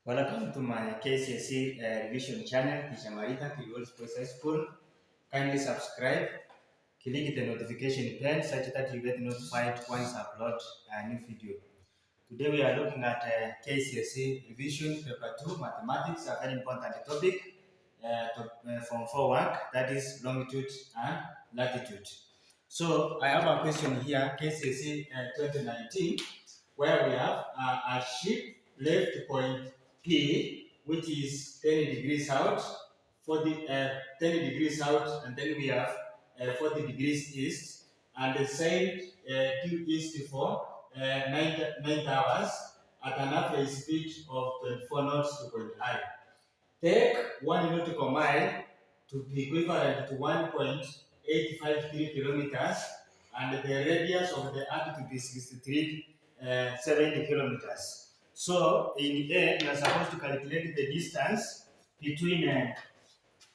Welcome to my kcse revision channel, Teacher Marita, World Sports High School. Kindly subscribe, click the notification bell such that you get notified once I upload a new video. Today we are looking at kcse revision paper 2 mathematics, a very important topic from 4 work, that is longitude and latitude. So I have a question here, kcse 2019, where we have a ship left point P, which is 10 degrees out, 10 degrees out, and then we have 40 degrees east, and the sailed due east for 9 hours at an average speed of 24 knots to point I. Take 1 nautical mile to be equivalent to 1.853 kilometers, and the radius of the earth to be 70 kilometers. So in A, we are supposed to calculate the distance between,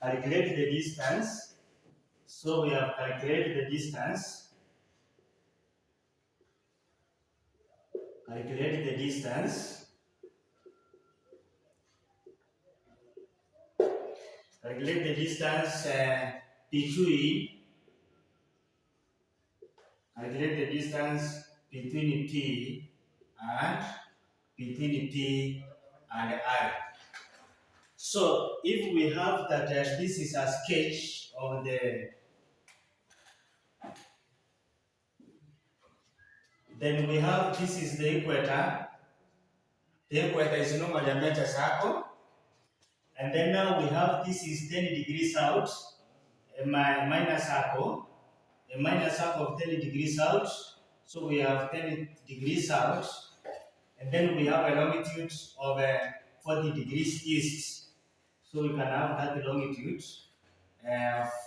calculate the distance. So we have calculated the distance. Calculate the distance. Calculate the distance between. Calculate the distance between P and I. So if we have that this is a sketch of then we have this is the equator. The equator is normally a major circle. And then now we have this is 10 degrees out, a minor circle of 10 degrees out. So we have 10 degrees out. And then we have a longitude of 40 degrees east. So we can have that longitude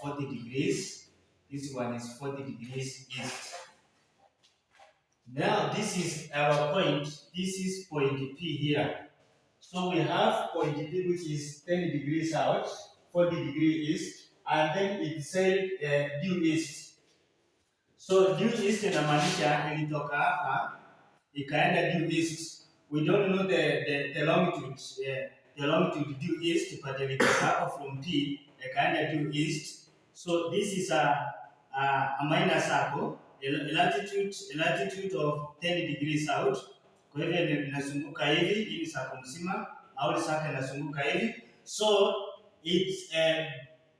40 degrees. This one is 40 degrees east. Now this is our point. This is point P here. So we have point P, which is 10 degrees out, 40 degrees east, and then it said due east. So due east inamaanisha ilitoka hapa ikaenda due east. We don't know the longitude, the longitude due east, but ilitoka hapa from P ikaenda due east. So this is a minor circle, a latitude of 10 degrees out. Kwa hivyo inazunguka hivi, hii ni circle mzima, au circle inazunguka hivi. So it's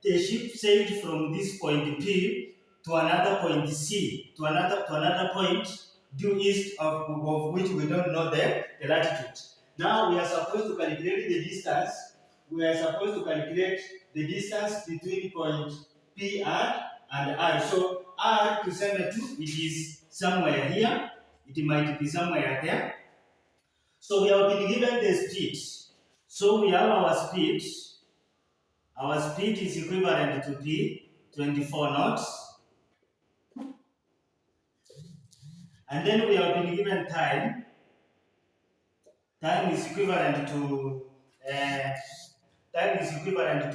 the ship sailed from this point P to another point C, to another point due east of which we don't know the latitude. Now we are supposed to calculate the distance. We are supposed to calculate the distance between point P and R. So R to send to it is somewhere here. It might be somewhere there. So we have been given the speed. So we have our speed. Our speed is equivalent to P, 24 knots. And then we have been given time. Time is equivalent to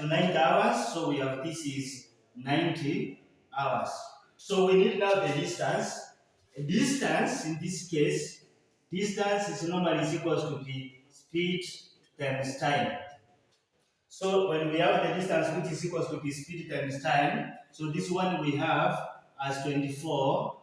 9 hours. So we have this is 90 hours. So we need now the distance. Distance in this case, distance is normally equal to the speed times time. So when we have the distance which is equal to the speed times time, so this one we have as 24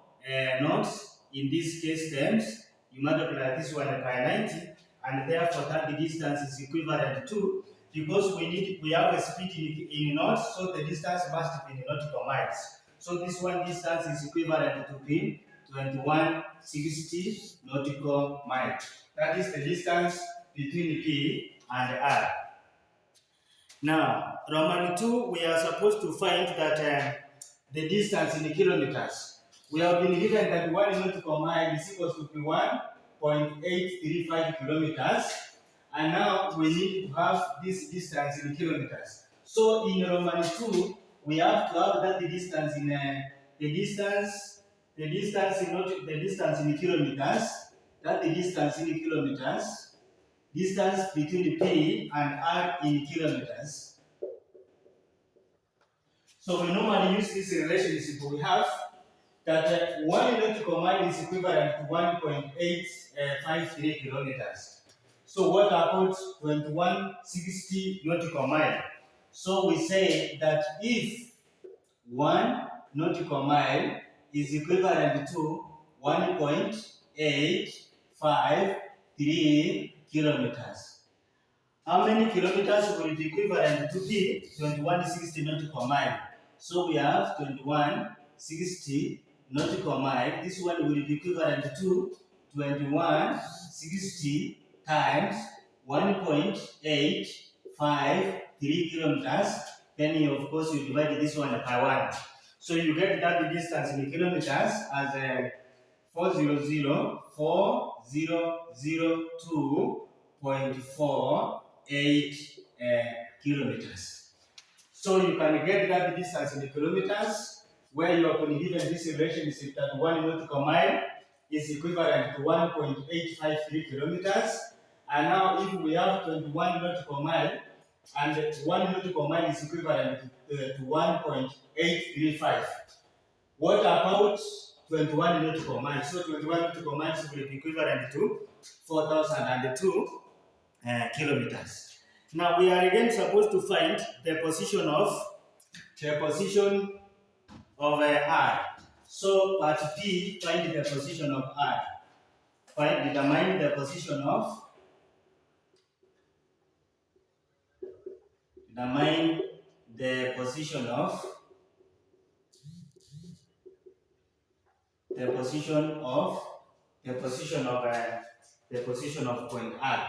knots. In this case terms, you multiply this one by 90, and therefore that the distance is equivalent to, because we have a speed in knots, so the distance must be in nautical miles. So this one distance is equivalent to be 2160 nautical miles. That is the distance between P and R. Now, Roman 2, we are supposed to find that the distance in kilometers. We have been given that 1 nautical mile is equal to 1.835 kilometers. And now we need to have this distance in kilometers. So in Roman 2, we have to have that the distance in the distance in kilometers, that the distance in kilometers, distance between P and R in kilometers. So we normally use this relationship. We have that 1 nautical mile is equivalent to 1.853 kilometers. So what about 2160 nautical mile? So we say that if 1 nautical mile is equivalent to 1.853 kilometers. How many kilometers will be equivalent to be 2160 nautical mile? So we have 2160 nautical mile. This one will be equivalent to 2160 times 1.853 kilometers. Then of course you divide this one by 1. So you get that the distance in kilometers as 400,002.48 kilometers. So you can get that distance in kilometers, where you are given this relationship that 1 nautical mile is equivalent to 1.853 kilometers. And now if we have 21 nautical mile, and 1 nautical mile is equivalent to 1.835. What about 21 nautical miles? So 21 nautical miles will be equivalent to 4,002 kilometers. Now we are again supposed to find the position of R. So part P, find the position of R. Determine the position of point R.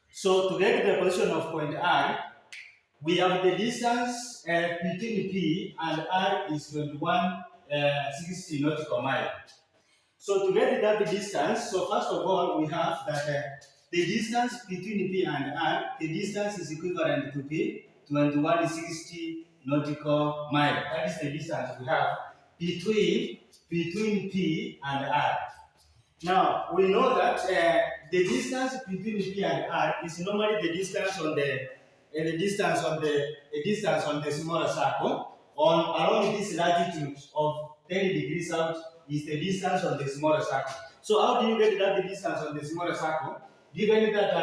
So to get the position of point R, we have the distance between P and R is 2160 nautical mile. So to get that distance, so first of all we have that the distance between P and R, the distance is equivalent to P, 2160 nautical mile. That is the distance we have between P and R. Now we know that the distance between P and R is normally the distance on the smaller circle along this latitude of 10 degrees south is the distance on the smaller circle. So how do you get that the distance on the smaller circle? Given that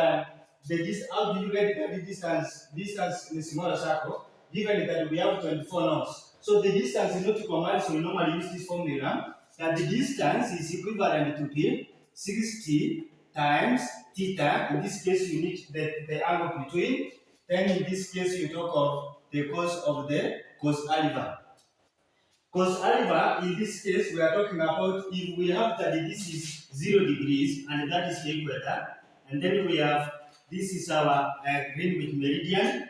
how do you get that the distance in the smaller circle? Given that we have 24 knots. So the distance in nautical miles, we normally use this formula that the distance is equivalent to P 60 times theta. In this case, you need the angle between. Then in this case, you talk of the cos of the cos alpha. Cos alpha, in this case, we are talking about if we have that this is 0 degrees and that is the equator, and then we have this is our Greenwich meridian,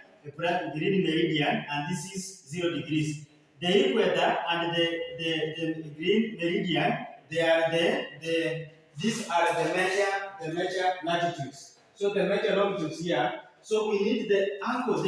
green meridian, and this is 0 degrees. The equator and the green meridian, these are the major latitudes. So the major longitudes here. So we need the angle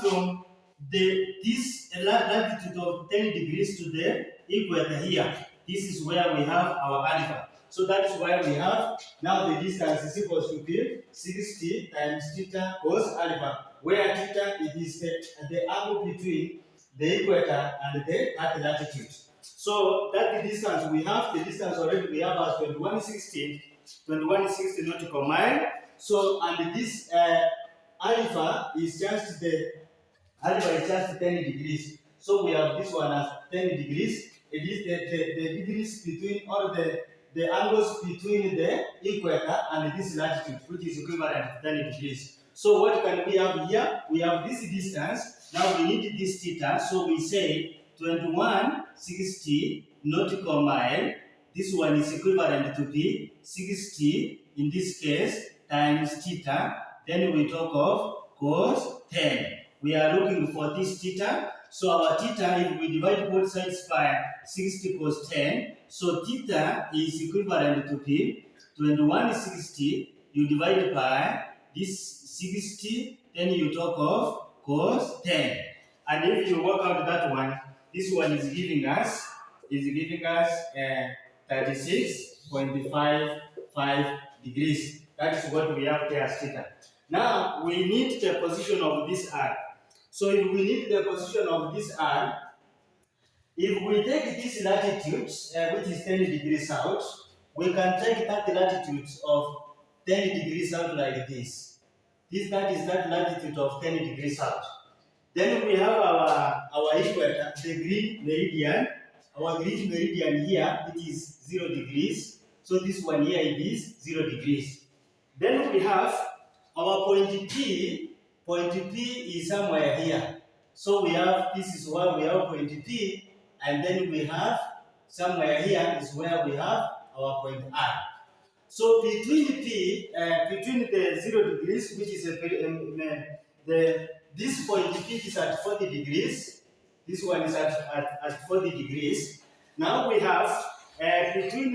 from this latitude of 10 degrees to the equator here. This is where we have our alpha. So that is why we have now the distance is equal to P 60 times theta cos alpha, where theta is the angle between the equator and the latitude. So that the distance we have, the distance already we have as 2160 nautical mile. So and this alpha is just 10 degrees. So we have this one as 10 degrees. It is the degrees between or the angles between the equator and this latitude, which is equivalent to 10 degrees. So what can we have here? We have this distance. Now we need this theta. So we say 2160 nautical mile. This one is equivalent to P 60 in this case times theta. Then we talk of cos 10. We are looking for this theta. So our theta, if we divide both sides by 60 cos 10, so theta is equivalent to P 2160. You divide by this 60, then you talk of cos 10. And if you work out that one, this one is giving us 36.55 degrees. That is what we have there as theta. Now we need the position of this R. So if we need the position of this R, if we take this latitude, which is 10 degrees south, we can take that latitude of 10 degrees out like this. That is that latitude of 10 degrees out. Then we have our equator, the green meridian. Our green meridian here, it is 0 degrees. So this one here it is 0 degrees. Then we have our point P. Point P is somewhere here. So we have, this is where we have point P, and then we have somewhere here is where we have our point R. So between between the 0 degrees, which is this point P is at 40 degrees. This one is at 40 degrees. Now we have between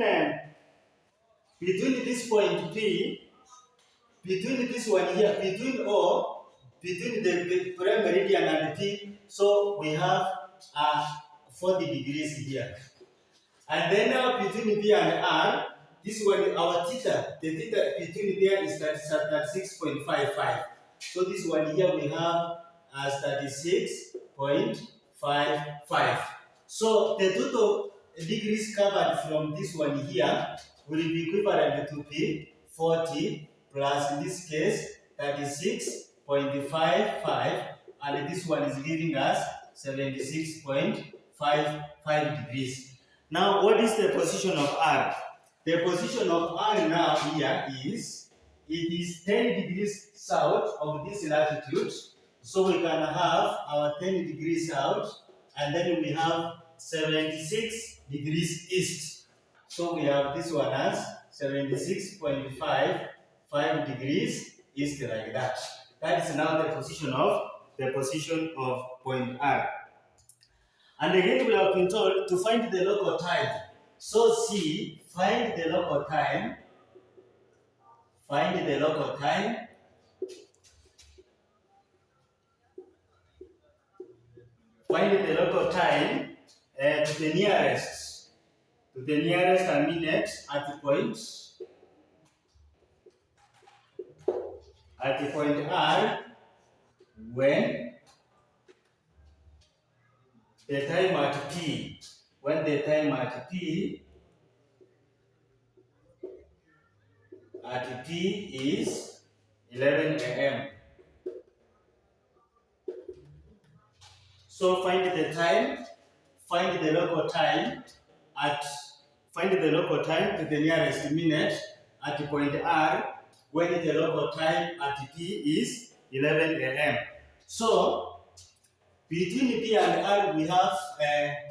this point P, between this one here, between the prime meridian and P, so we have 40 degrees here. And then now between P and R, this one, our theta, the theta between there is at 36.55. So this one here we have as 36.55. So the total degrees covered from this one here will be equivalent to P 40 plus, in this case, 36.55, and this one is giving us 76.55 degrees. Now, what is the position of R? The position of R now here is, it is 10 degrees south of this latitude. So we can have our 10 degrees south, and then we have 76 degrees east. So we have this one as 76.55 degrees east, like that. That is now the position of point R. And again, we have been told to find the local time. So C, find the local time. Find the local time. Find the local time to the nearest a minute at the point R, when the time at T, when the time at T is 11 a.m. So find the time, find the local time to the nearest minute at the point R, when the local time at T is 11 a.m. So between P and R we have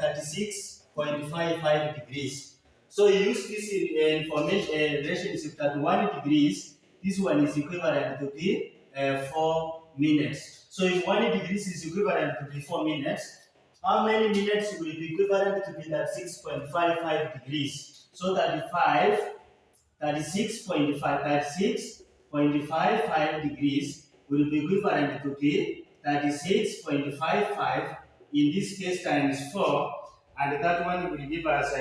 36.55 degrees. So you use this information relationship that 1 degrees, this one is equivalent to be 4 minutes. So if 1 degrees is equivalent to be 4 minutes, how many minutes will be equivalent to be 36.55 degrees? So 36.55 degrees will be equivalent to be 36.55, in this case times 4, and that one will give us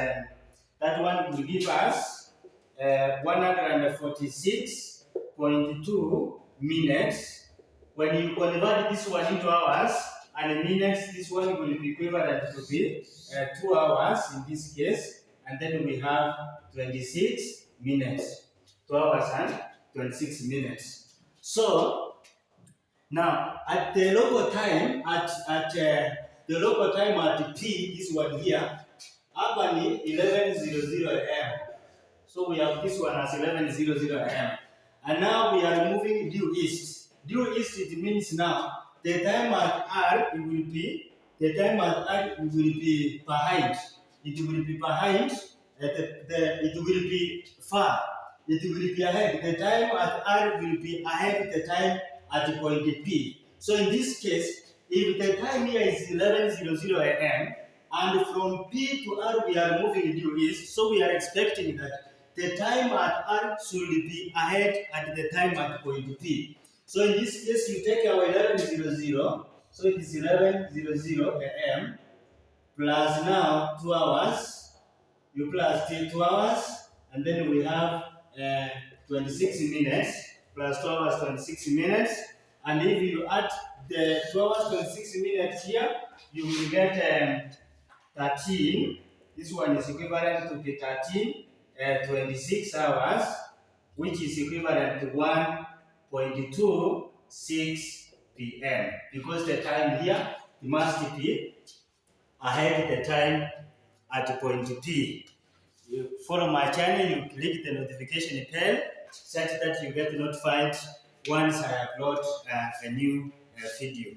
146.2 minutes. When you convert this one into hours and minutes, this one will be equivalent to be 2 hours in this case, and then we have 26 minutes. 2 hours and 26 minutes. So now at the local time at T, this one here, Albany 11:00 a.m. So we have this one as 11:00 a.m. And now we are moving due east. Due east, it means now the time at R it will be behind. It will be behind. It will be far. It will be ahead. The time at R will be ahead the time at the point P. So in this case, if the time here is 11:00 a.m. and from P to R we are moving due east, so we are expecting that the time at R should be ahead at the time at point P. So in this case, you take our 11:00, so it is 11:00 a.m. plus now 2 hours, you plus 2 hours, and then we have 26 minutes, plus 2 hours, 26 minutes, and if you add the 2 hours, 26 minutes here, you will get 13. This one is equivalent to the 26 hours, which is equivalent to 1.26 p.m. Because the time here must be ahead the time at point P. You follow my channel, you click the notification bell such that you get notified once I upload a new video.